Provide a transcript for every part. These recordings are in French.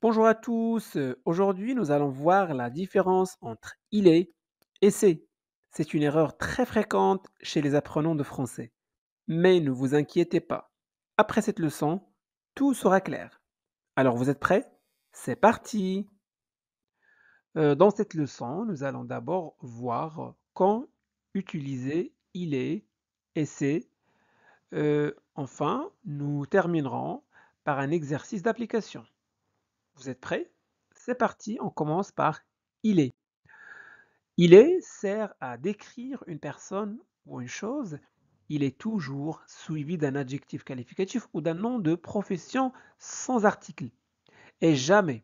Bonjour à tous. Aujourd'hui, nous allons voir la différence entre il est et c'est. C'est une erreur très fréquente chez les apprenants de français. Mais ne vous inquiétez pas. Après cette leçon, tout sera clair. Alors vous êtes prêts? C'est parti. Dans cette leçon, nous allons d'abord voir quand utiliser il est et c'est. Enfin, nous terminerons par un exercice d'application. Vous êtes prêts? C'est parti, on commence par il est. Il est sert à décrire une personne ou une chose. Il est toujours suivi d'un adjectif qualificatif ou d'un nom de profession sans article. Et jamais,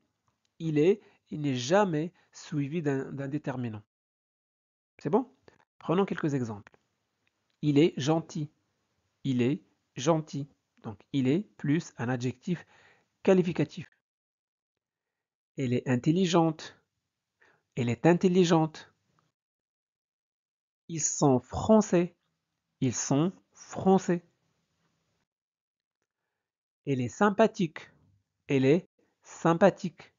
il est, il n'est jamais suivi d'un déterminant. C'est bon? Prenons quelques exemples. Il est gentil. Il est gentil. Donc, il est plus un adjectif qualificatif. Elle est intelligente. Elle est intelligente. Ils sont français. Ils sont français. Elle est sympathique. Elle est sympathique.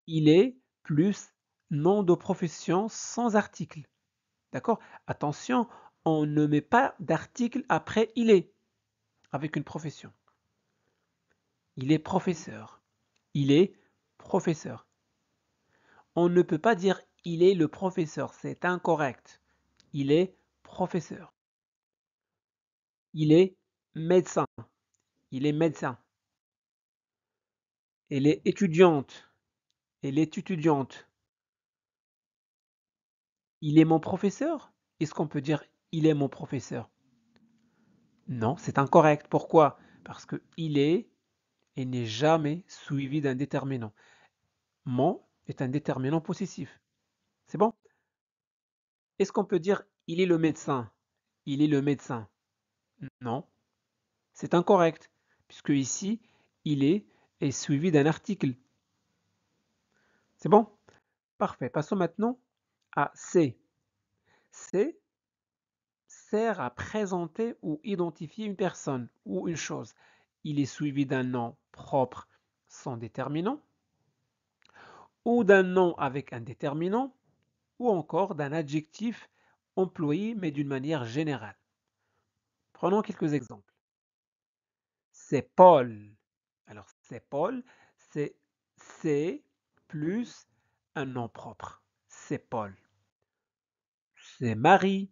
Il est plus nom de profession sans article. D'accord? Attention, on ne met pas d'article après il est avec une profession. Il est professeur. Il est professeur. On ne peut pas dire il est le professeur, c'est incorrect. Il est professeur. Il est médecin. Il est médecin. Elle est étudiante. Elle est étudiante. Il est mon professeur? Est-ce qu'on peut dire il est mon professeur? Non, c'est incorrect. Pourquoi? Parce que il est et n'est jamais suivi d'un déterminant. Mon est un déterminant possessif. C'est bon? Est-ce qu'on peut dire il est le médecin? Il est le médecin. Non, c'est incorrect. Puisque ici, il est suivi d'un article. C'est bon? Parfait. Passons maintenant à c'est. C'est sert à présenter ou identifier une personne ou une chose. Il est suivi d'un nom propre sans déterminant, ou d'un nom avec un déterminant, ou encore d'un adjectif employé mais d'une manière générale. Prenons quelques exemples. C'est Paul. Alors c'est Paul, c'est plus un nom propre. C'est Paul. C'est Marie.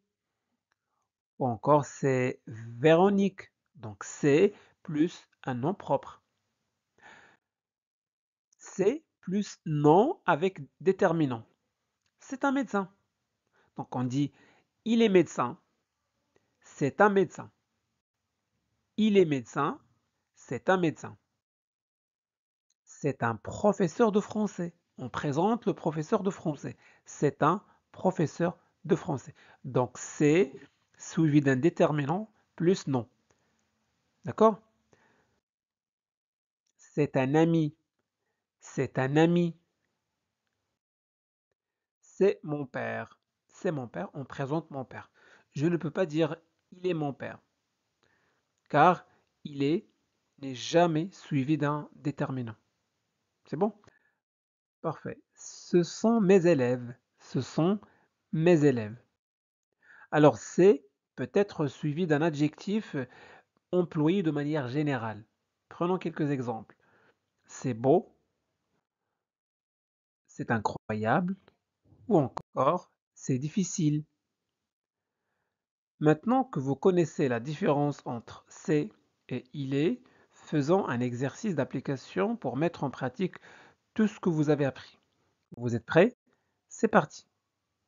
Ou encore c'est Véronique. Donc c'est plus un nom propre. C'est plus nom avec déterminant. C'est un médecin. Donc on dit il est médecin, c'est un médecin. Il est médecin, c'est un médecin. C'est un professeur de français. On présente le professeur de français. C'est un professeur de français. Donc c'est suivi d'un déterminant plus nom. D'accord? C'est un ami. C'est un ami. C'est mon père. C'est mon père. On présente mon père. Je ne peux pas dire il est mon père, car il est n'est jamais suivi d'un déterminant. C'est bon? Parfait. Ce sont mes élèves. Ce sont mes élèves. Alors, c'est peut être suivi d'un adjectif employé de manière générale. Prenons quelques exemples. C'est beau, c'est incroyable, ou encore c'est difficile. Maintenant que vous connaissez la différence entre c'est et il est, faisons un exercice d'application pour mettre en pratique tout ce que vous avez appris. Vous êtes prêts? C'est parti.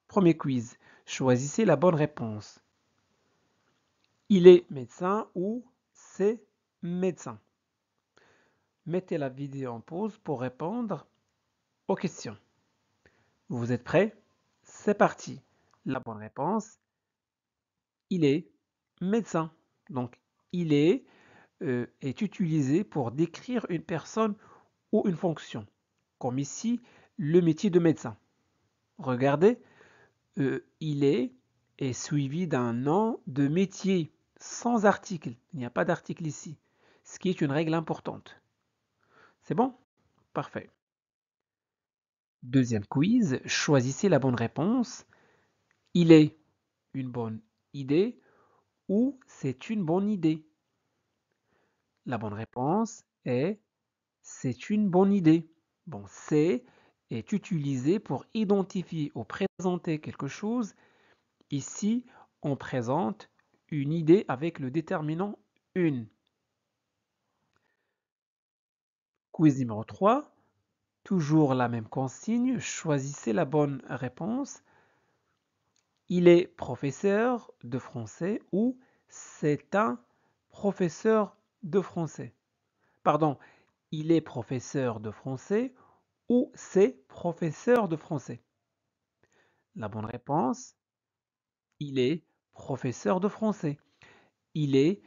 Premier quiz. Choisissez la bonne réponse. Il est médecin ou c'est médecin. Mettez la vidéo en pause pour répondre aux questions. Vous êtes prêts? C'est parti. La bonne réponse, il est médecin. Donc, il est utilisé pour décrire une personne ou une fonction, comme ici le métier de médecin. Regardez, il est suivi d'un nom de métier sans article. Il n'y a pas d'article ici, ce qui est une règle importante. C'est bon? Parfait. Deuxième quiz, choisissez la bonne réponse. Il est une bonne idée ou c'est une bonne idée? La bonne réponse est c'est une bonne idée. Bon, c'est est utilisé pour identifier ou présenter quelque chose. Ici, on présente une idée avec le déterminant une. Quiz numéro 3. Toujours la même consigne, choisissez la bonne réponse. Il est professeur de français ou c'est un professeur de français. Pardon, il est professeur de français ou c'est professeur de français. La bonne réponse, il est professeur de français. Il est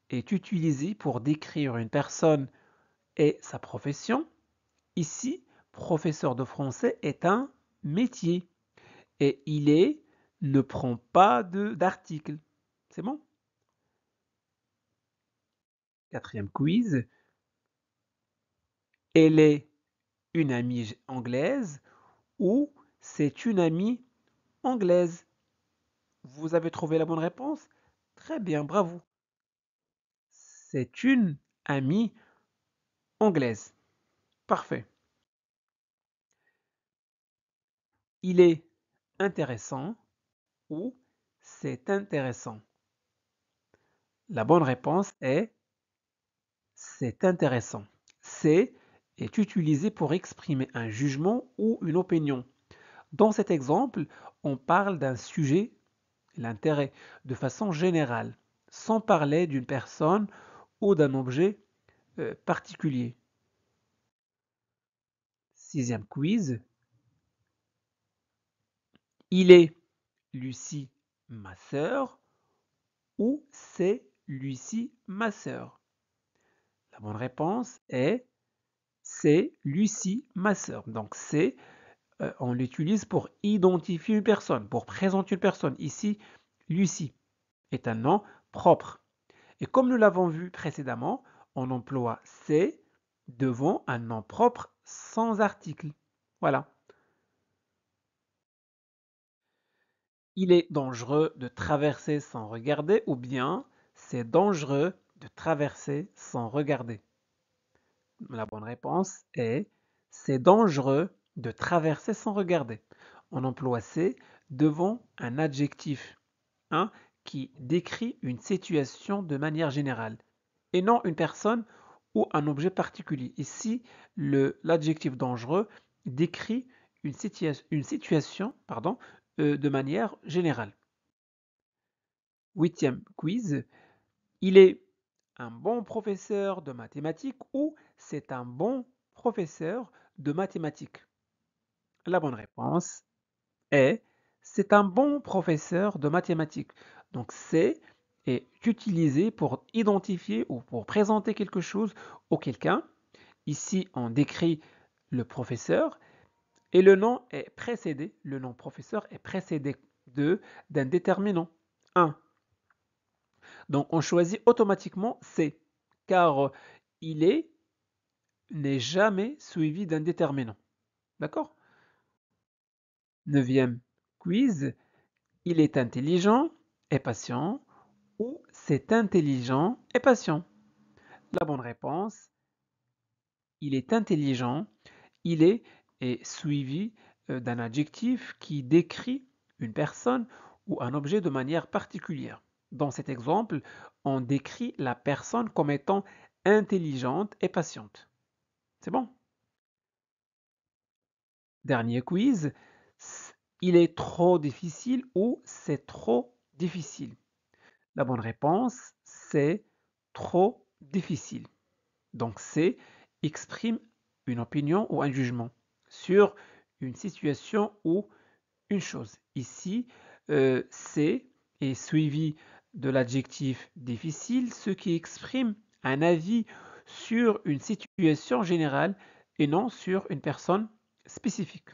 utilisé pour décrire une personne et sa profession. Ici, professeur de français est un métier et il est ne prend pas d'article. C'est bon? Quatrième quiz. Elle est une amie anglaise ou c'est une amie anglaise? Vous avez trouvé la bonne réponse? Très bien, bravo. C'est une amie anglaise. Parfait. Il est intéressant ou c'est intéressant? La bonne réponse est c'est intéressant. C'est est utilisé pour exprimer un jugement ou une opinion. Dans cet exemple, on parle d'un sujet, l'intérêt, de façon générale, sans parler d'une personne ou d'un objet particulier. Sixième quiz. Il est Lucie, ma sœur, ou c'est Lucie, ma sœur? La bonne réponse est c'est Lucie, ma sœur. Donc c'est, on l'utilise pour identifier une personne, pour présenter une personne. Ici, Lucie est un nom propre. Et comme nous l'avons vu précédemment, on emploie c'est devant un nom propre sans article. Voilà. Il est dangereux de traverser sans regarder ou bien c'est dangereux de traverser sans regarder. La bonne réponse est c'est dangereux de traverser sans regarder. On emploie c'est devant un adjectif hein, qui décrit une situation de manière générale et non une personne ou un objet particulier. Ici, l'adjectif dangereux décrit une situation de manière générale. Huitième quiz. Il est un bon professeur de mathématiques ou c'est un bon professeur de mathématiques? La bonne réponse est c'est un bon professeur de mathématiques. Donc c'est est utilisé pour identifier ou pour présenter quelque chose ou quelqu'un. Ici, on décrit le professeur et le nom est précédé, le nom professeur est précédé d'un déterminant un. Donc on choisit automatiquement C, car il est n'est jamais suivi d'un déterminant. D'accord? Neuvième quiz, il est intelligent et patient ou c'est intelligent et patient? La bonne réponse, il est intelligent, il est suivi d'un adjectif qui décrit une personne ou un objet de manière particulière. Dans cet exemple, on décrit la personne comme étant intelligente et patiente. C'est bon? Dernier quiz. Il est trop difficile ou c'est trop difficile? La bonne réponse, c'est trop difficile. Donc c'est exprime une opinion ou un jugement sur une situation ou une chose. Ici, c'est est suivi de l'adjectif difficile, ce qui exprime un avis sur une situation générale et non sur une personne spécifique.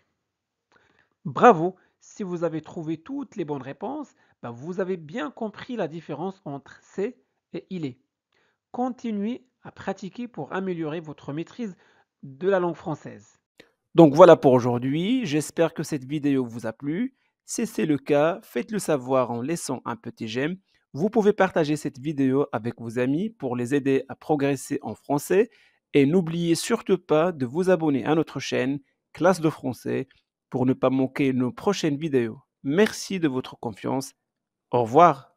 Bravo, si vous avez trouvé toutes les bonnes réponses, ben vous avez bien compris la différence entre c'est et il est. Continuez à pratiquer pour améliorer votre maîtrise de la langue française. Donc voilà pour aujourd'hui, j'espère que cette vidéo vous a plu. Si c'est le cas, faites-le savoir en laissant un petit j'aime. Vous pouvez partager cette vidéo avec vos amis pour les aider à progresser en français et n'oubliez surtout pas de vous abonner à notre chaîne Classe de français pour ne pas manquer nos prochaines vidéos. Merci de votre confiance. Au revoir.